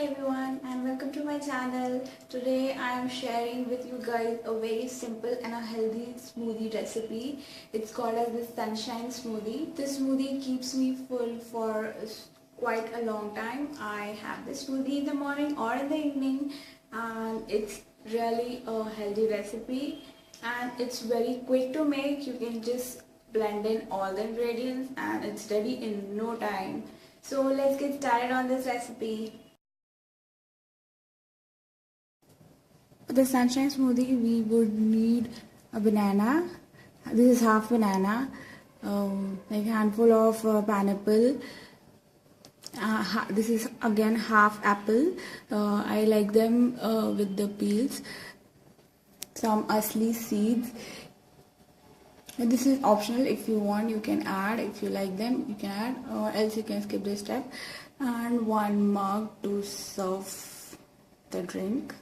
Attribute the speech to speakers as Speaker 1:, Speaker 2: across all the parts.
Speaker 1: everyone and welcome to my channel. Today I am sharing with you guys a very simple and a healthy smoothie recipe. It's called as the Sunshine Smoothie. This smoothie keeps me full for quite a long time. I have this smoothie in the morning or in the evening, and it's really a healthy recipe and it's very quick to make. You can just blend in all the ingredients and it's ready in no time. So let's get started on this recipe. For the sunshine smoothie, we would need a banana. This is half banana, like a handful of pineapple. This is again half apple. I like them with the peels. Some asli seeds. And this is optional. If you want, you can add. If you like them, you can add, or else you can skip this step. And 1 mug to serve the drink.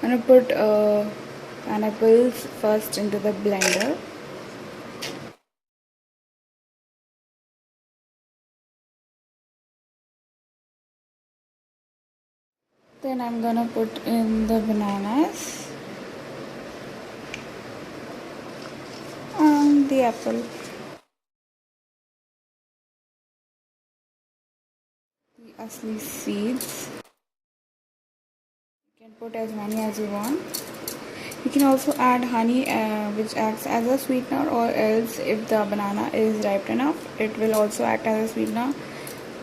Speaker 1: I'm gonna put pineapples first into the blender. Then I'm gonna put in the bananas and the apple. The asli seeds. You can put as many as you want. You can also add honey, which acts as a sweetener, or else if the banana is ripe enough, it will also act as a sweetener.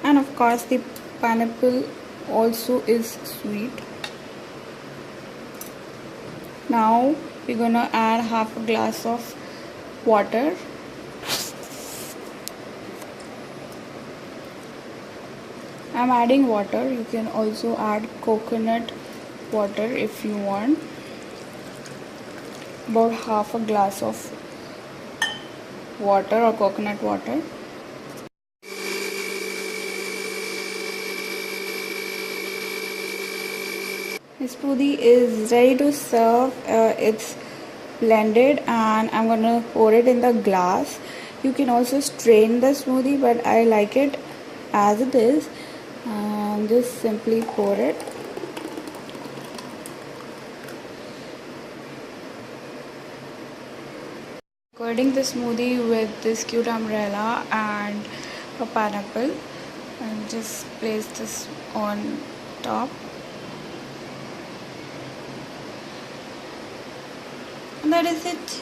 Speaker 1: And of course, the pineapple also is sweet. Now we're gonna add half a glass of water. I'm adding water. You can also add coconut water if you want. About half a glass of water or coconut water. This smoothie is ready to serve. It's blended and I'm gonna pour it in the glass. You can also strain the smoothie, but I like it as it is, and just simply pour it. Covering the smoothie with this cute umbrella and a pineapple, and just place this on top. And that is it.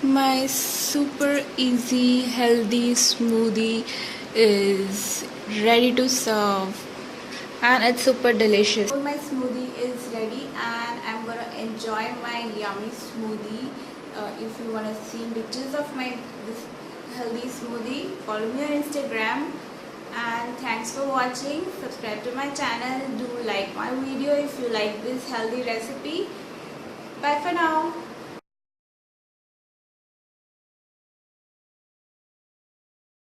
Speaker 1: My super easy healthy smoothie is ready to serve and it's super delicious. My smoothie is ready and I'm gonna enjoy my yummy smoothie. If you want to see pictures of this healthy smoothie, follow me on Instagram. And thanks for watching. Subscribe to my channel. Do like my video if you like this healthy recipe. Bye for now.